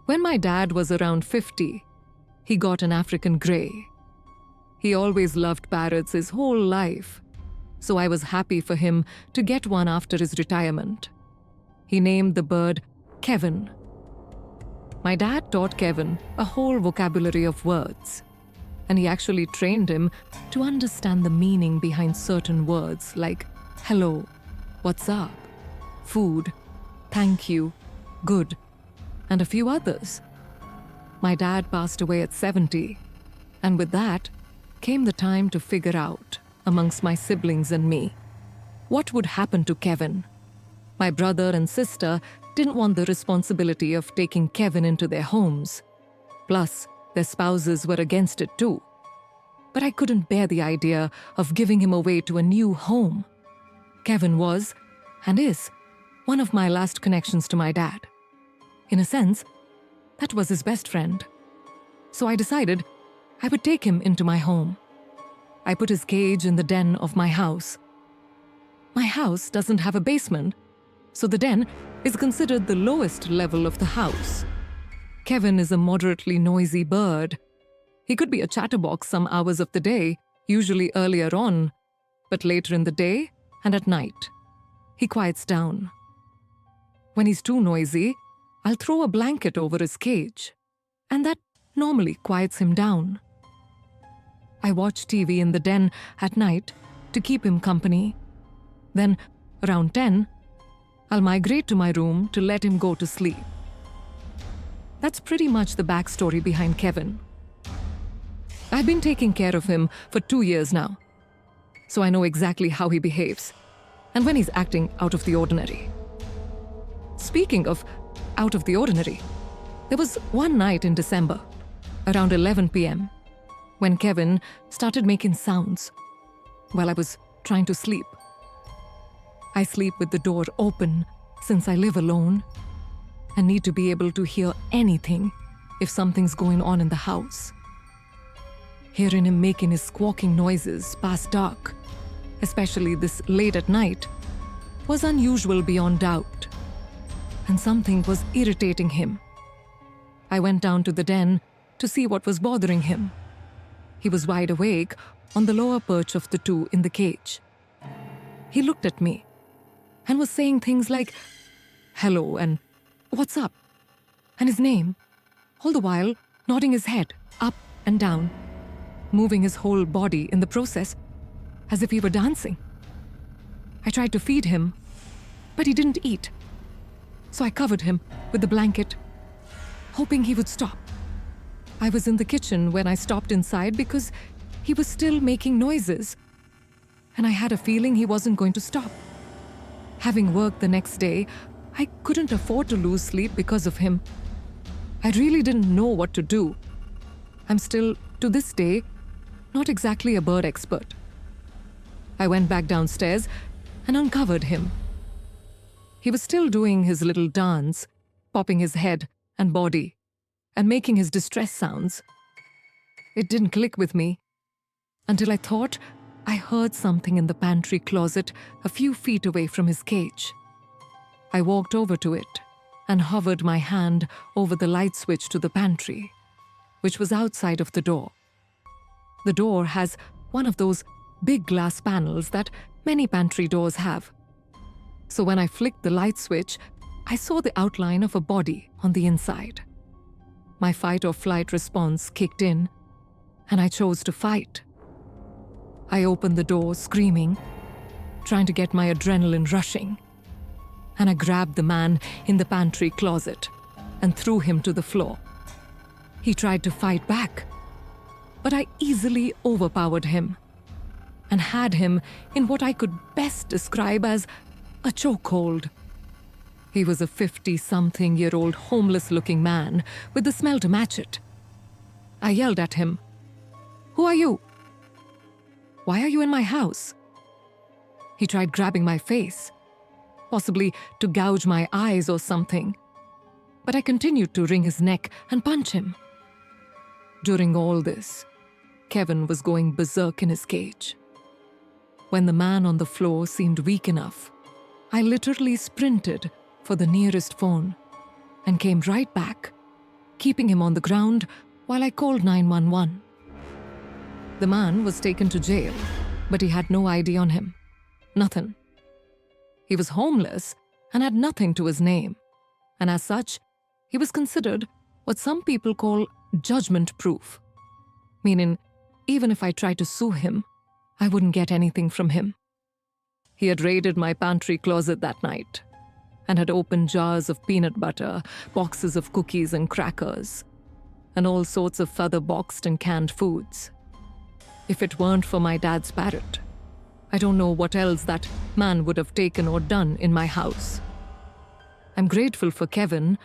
When my dad was around 50, he got an African grey. He always loved parrots his whole life, so I was happy for him to get one after his retirement. He named the bird Kevin. My dad taught Kevin a whole vocabulary of words, and he actually trained him to understand the meaning behind certain words like hello, what's up, food, thank you, good, and a few others. My dad passed away at 70, and with that came the time to figure out, amongst my siblings and me, what would happen to Kevin. My brother and sister didn't want the responsibility of taking Kevin into their homes. Plus, their spouses were against it too. But I couldn't bear the idea of giving him away to a new home. Kevin was, and is, one of my last connections to my dad. In a sense, that was his best friend. So I decided I would take him into my home. I put his cage in the den of my house. My house doesn't have a basement, so the den is considered the lowest level of the house. Kevin is a moderately noisy bird. He could be a chatterbox some hours of the day, usually earlier on, but later in the day and at night, he quiets down. When he's too noisy, I'll throw a blanket over his cage, and that normally quiets him down. I watch TV in the den at night to keep him company. Then, around 10, I'll migrate to my room to let him go to sleep. That's pretty much the backstory behind Kevin. I've been taking care of him for 2 years now, so I know exactly how he behaves and when he's acting out of the ordinary. Speaking of out of the ordinary, there was one night in December, around 11 p.m., when Kevin started making sounds while I was trying to sleep. I sleep with the door open since I live alone and need to be able to hear anything if something's going on in the house. Hearing him making his squawking noises past dark, especially this late at night, was unusual beyond doubt, and something was irritating him. I went down to the den to see what was bothering him. He was wide awake on the lower perch of the two in the cage. He looked at me and was saying things like, hello and what's up, and his name, all the while nodding his head up and down, moving his whole body in the process as if he were dancing. I tried to feed him, but he didn't eat. So I covered him with the blanket, hoping he would stop. I was in the kitchen when I stopped inside because he was still making noises, and I had a feeling he wasn't going to stop. Having work the next day, I couldn't afford to lose sleep because of him. I really didn't know what to do. I'm still, to this day, not exactly a bird expert. I went back downstairs and uncovered him. He was still doing his little dance, popping his head and body, and making his distress sounds. It didn't click with me until I thought I heard something in the pantry closet a few feet away from his cage. I walked over to it and hovered my hand over the light switch to the pantry, which was outside of the door. The door has one of those big glass panels that many pantry doors have. So when I flicked the light switch, I saw the outline of a body on the inside. My fight or flight response kicked in, and I chose to fight. I opened the door screaming, trying to get my adrenaline rushing, and I grabbed the man in the pantry closet and threw him to the floor. He tried to fight back, but I easily overpowered him and had him in what I could best describe as a chokehold. He was a 50-something-year-old homeless-looking man with the smell to match it. I yelled at him, "Who are you? Why are you in my house?" He tried grabbing my face, possibly to gouge my eyes or something, but I continued to wring his neck and punch him. During all this, Kevin was going berserk in his cage. When the man on the floor seemed weak enough, I literally sprinted for the nearest phone and came right back keeping him on the ground while I called 911. The man was taken to jail, but he had no ID on him. Nothing. He was homeless and had nothing to his name, and as such, he was considered what some people call judgment-proof, meaning even if I tried to sue him, I wouldn't get anything from him. He had raided my pantry closet that night and had opened jars of peanut butter, boxes of cookies and crackers, and all sorts of other boxed and canned foods. If it weren't for my dad's parrot, I don't know what else that man would have taken or done in my house. I'm grateful for Kevin,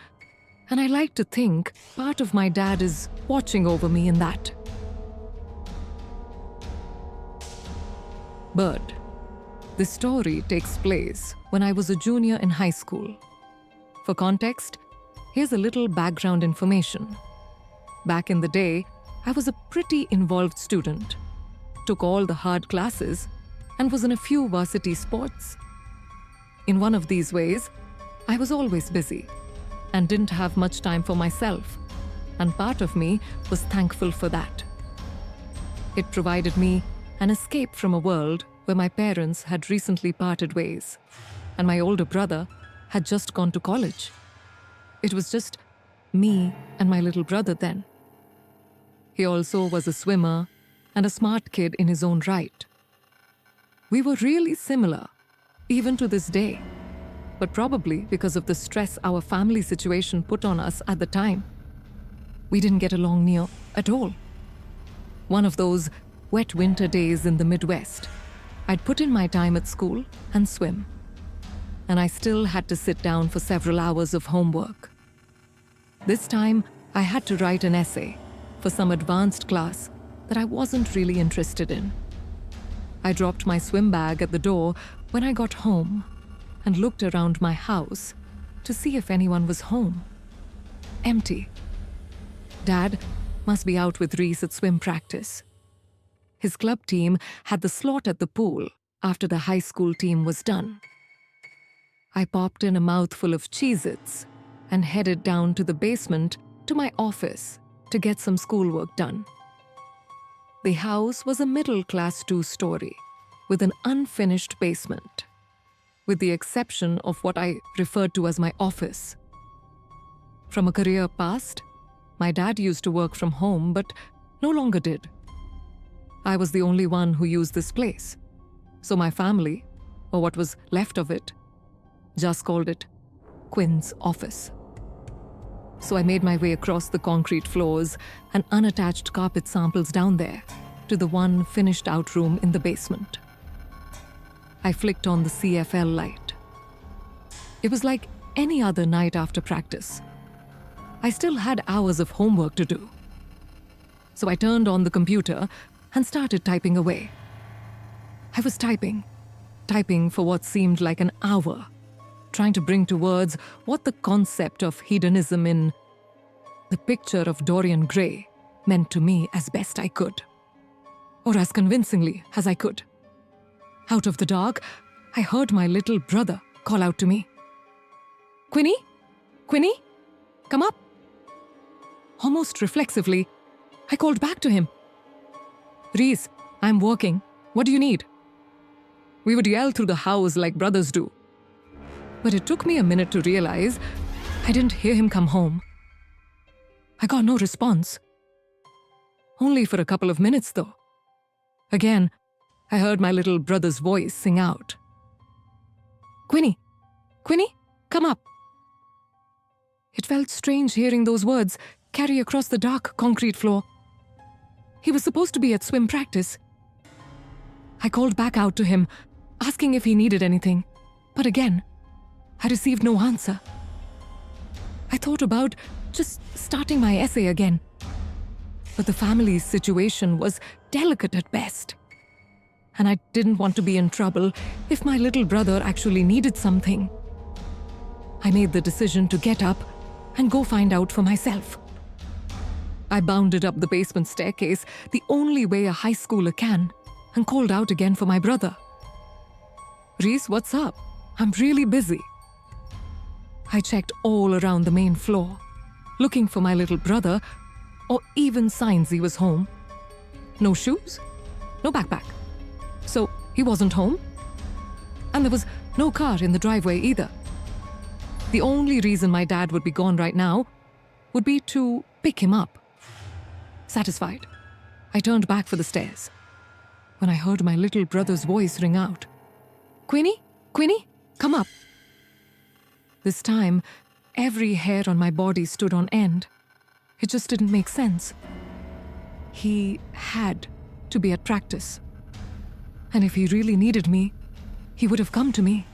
and I like to think part of my dad is watching over me in that. But this story takes place when I was a junior in high school. For context, here's a little background information. Back in the day, I was a pretty involved student, took all the hard classes, and was in a few varsity sports. In one of these ways, I was always busy and didn't have much time for myself, and part of me was thankful for that. It provided me an escape from a world where my parents had recently parted ways, and my older brother had just gone to college. It was just me and my little brother then. He also was a swimmer and a smart kid in his own right. We were really similar, even to this day, but probably because of the stress our family situation put on us at the time, we didn't get along near at all. One of those wet winter days in the Midwest, I'd put in my time at school and swim, and I still had to sit down for several hours of homework. This time, I had to write an essay for some advanced class that I wasn't really interested in. I dropped my swim bag at the door when I got home and looked around my house to see if anyone was home. Empty. Dad must be out with Reese at swim practice. His club team had the slot at the pool after the high school team was done. I popped in a mouthful of Cheez-Its and headed down to the basement to my office to get some schoolwork done. The house was a middle-class two-story with an unfinished basement, with the exception of what I referred to as my office. From a career past, my dad used to work from home but no longer did. I was the only one who used this place, so my family, or what was left of it, just called it Quinn's office. So I made my way across the concrete floors and unattached carpet samples down there to the one finished out room in the basement. I flicked on the CFL light. It was like any other night after practice. I still had hours of homework to do. So I turned on the computer and started typing away. I was typing for what seemed like an hour, trying to bring to words what the concept of hedonism in the picture of Dorian Gray meant to me as best I could, or as convincingly as I could. Out of the dark, I heard my little brother call out to me, "Quinny? Quinny? Come up." Almost reflexively, I called back to him, "Reese, I'm working. What do you need?" We would yell through the house like brothers do. But it took me a minute to realize I didn't hear him come home. I got no response. Only for a couple of minutes, though. Again, I heard my little brother's voice sing out, "Quinny, Quinny, come up." It felt strange hearing those words carry across the dark concrete floor. He was supposed to be at swim practice. I called back out to him, asking if he needed anything, but again, I received no answer. I thought about just starting my essay again, but the family's situation was delicate at best, and I didn't want to be in trouble if my little brother actually needed something. I made the decision to get up and go find out for myself. I bounded up the basement staircase the only way a high schooler can and called out again for my brother. "Reese, what's up? I'm really busy." I checked all around the main floor, looking for my little brother, or even signs he was home. No shoes, no backpack. So he wasn't home. And there was no car in the driveway either. The only reason my dad would be gone right now would be to pick him up. Satisfied, I turned back for the stairs when I heard my little brother's voice ring out. "Queenie? Queenie, come up." This time, every hair on my body stood on end. It just didn't make sense. He had to be at practice. And if he really needed me, he would have come to me.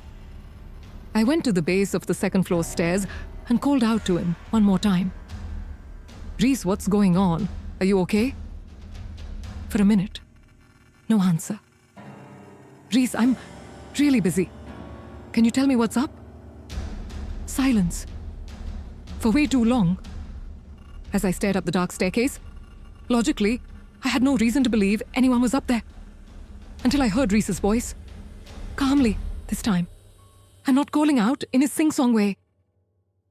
I went to the base of the second floor stairs and called out to him one more time. "Reese, what's going on? Are you okay?" For a minute, no answer. "Reese, I'm really busy. Can you tell me what's up?" Silence. For way too long. As I stared up the dark staircase, logically, I had no reason to believe anyone was up there. Until I heard Reese's voice. Calmly, this time. And not calling out in his sing-song way.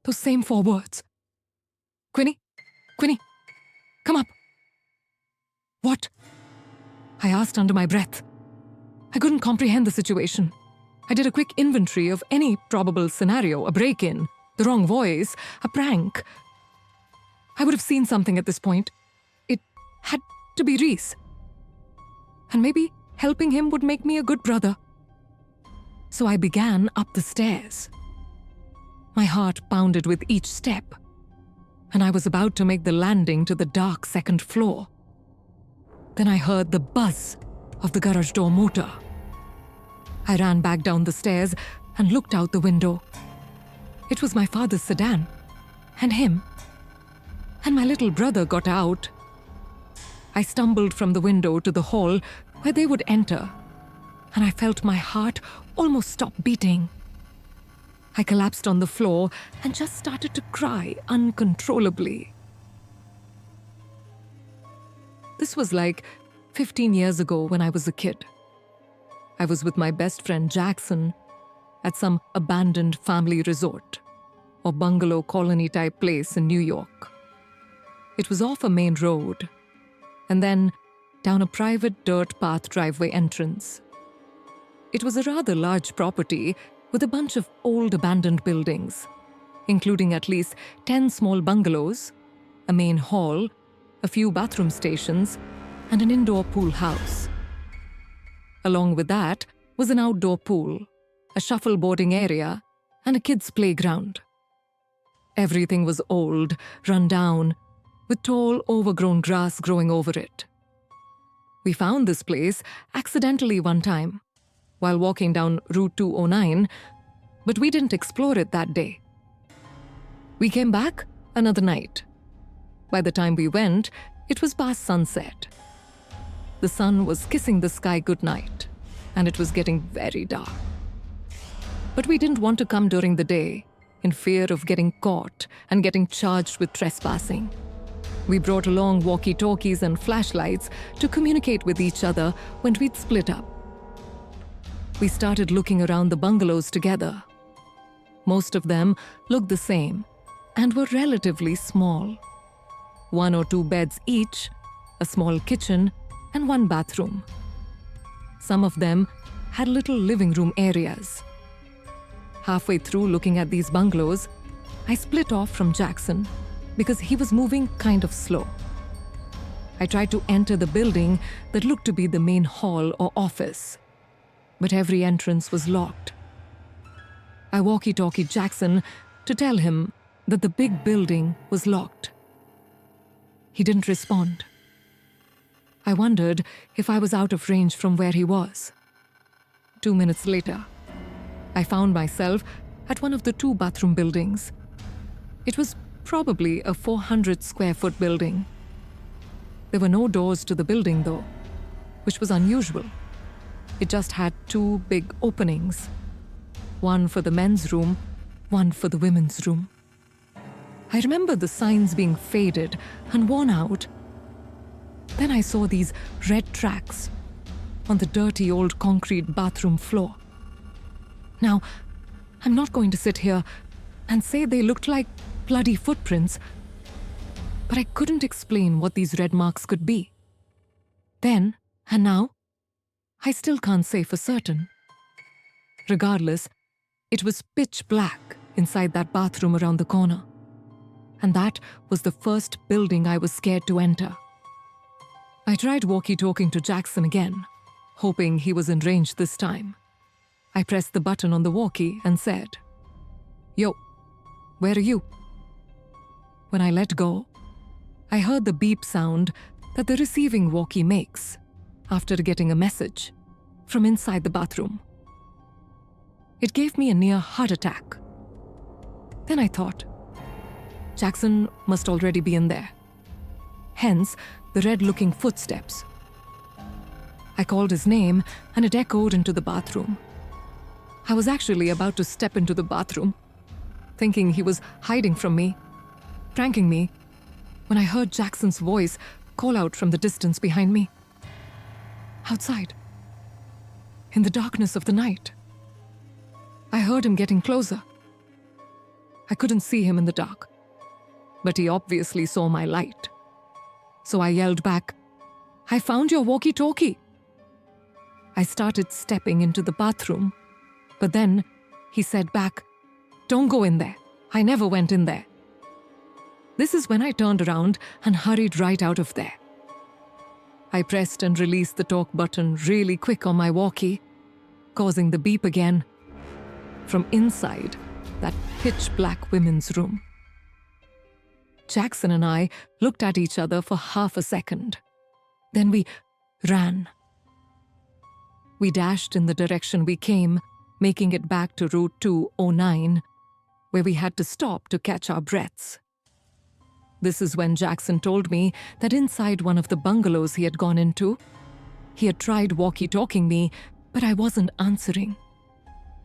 Those same 4 words. "Queenie? Queenie? Come up." "What?" I asked under my breath. I couldn't comprehend the situation. I did a quick inventory of any probable scenario, a break-in, the wrong voice, a prank. I would have seen something at this point. It had to be Reese. And maybe helping him would make me a good brother. So I began up the stairs. My heart pounded with each step, and I was about to make the landing to the dark second floor. Then I heard the buzz of the garage door motor. I ran back down the stairs and looked out the window. It was my father's sedan, and him. And my little brother got out. I stumbled from the window to the hall where they would enter, and I felt my heart almost stop beating. I collapsed on the floor and just started to cry uncontrollably. This was like 15 years ago when I was a kid. I was with my best friend Jackson at some abandoned family resort or bungalow colony type place in New York. It was off a main road and then down a private dirt path driveway entrance. It was a rather large property with a bunch of old abandoned buildings, including at least 10 small bungalows, a main hall, a few bathroom stations, and an indoor pool house. Along with that was an outdoor pool, a shuffleboarding area, and a kids' playground. Everything was old, run down, with tall, overgrown grass growing over it. We found this place accidentally one time, while walking down Route 209, but we didn't explore it that day. We came back another night. By the time we went, it was past sunset. The sun was kissing the sky goodnight, and it was getting very dark. But we didn't want to come during the day, in fear of getting caught and getting charged with trespassing. We brought along walkie-talkies and flashlights to communicate with each other when we'd split up. We started looking around the bungalows together. Most of them looked the same and were relatively small. 1 or 2 beds each, a small kitchen, and 1 bathroom. Some of them had little living room areas. Halfway through looking at these bungalows, I split off from Jackson because he was moving kind of slow. I tried to enter the building that looked to be the main hall or office, but every entrance was locked. I walkie-talkied Jackson to tell him that the big building was locked. He didn't respond. I wondered if I was out of range from where he was. 2 minutes later, I found myself at one of the 2 bathroom buildings. It was probably a 400 square foot building. There were no doors to the building though, which was unusual. It just had 2 big openings. One for the men's room, one for the women's room. I remember the signs being faded and worn out. Then I saw these red tracks on the dirty old concrete bathroom floor. Now, I'm not going to sit here and say they looked like bloody footprints, but I couldn't explain what these red marks could be. Then, and now, I still can't say for certain. Regardless, it was pitch black inside that bathroom around the corner. And that was the first building I was scared to enter. I tried walkie-talking to Jackson again, hoping he was in range this time. I pressed the button on the walkie and said, "Yo, where are you?" When I let go, I heard the beep sound that the receiving walkie makes after getting a message from inside the bathroom. It gave me a near heart attack. Then I thought, Jackson must already be in there. Hence, the red-looking footsteps. I called his name and it echoed into the bathroom. I was actually about to step into the bathroom, thinking he was hiding from me, pranking me, when I heard Jackson's voice call out from the distance behind me. Outside, in the darkness of the night. I heard him getting closer. I couldn't see him in the dark, but he obviously saw my light. So I yelled back, "I found your walkie-talkie." I started stepping into the bathroom, but then he said back, "Don't go in there. I never went in there." This is when I turned around and hurried right out of there. I pressed and released the talk button really quick on my walkie, causing the beep again from inside that pitch-black women's room. Jackson and I looked at each other for half a second. Then we ran. We dashed in the direction we came, making it back to Route 209, where we had to stop to catch our breaths. This is when Jackson told me that inside one of the bungalows he had gone into, he had tried walkie-talking me, but I wasn't answering,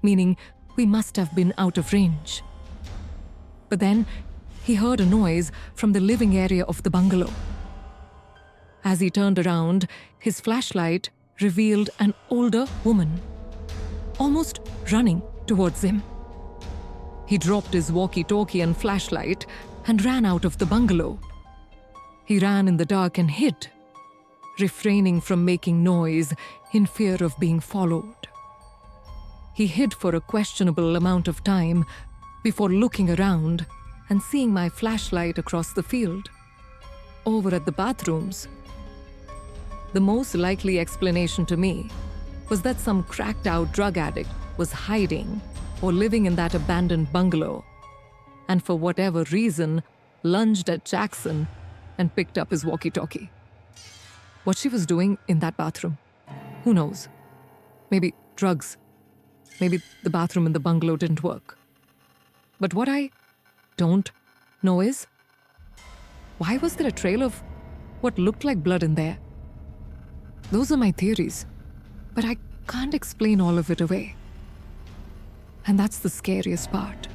meaning we must have been out of range. But then he heard a noise from the living area of the bungalow. As he turned around, his flashlight revealed an older woman, almost running towards him. He dropped his walkie-talkie and flashlight and ran out of the bungalow. He ran in the dark and hid, refraining from making noise in fear of being followed. He hid for a questionable amount of time before looking around and seeing my flashlight across the field, over at the bathrooms. The most likely explanation to me was that some cracked-out drug addict was hiding or living in that abandoned bungalow, and for whatever reason, lunged at Jackson and picked up his walkie-talkie. What she was doing in that bathroom, who knows? Maybe drugs. Maybe the bathroom in the bungalow didn't work. But what I don't know is, why was there a trail of what looked like blood in there? Those are my theories, but I can't explain all of it away. And that's the scariest part.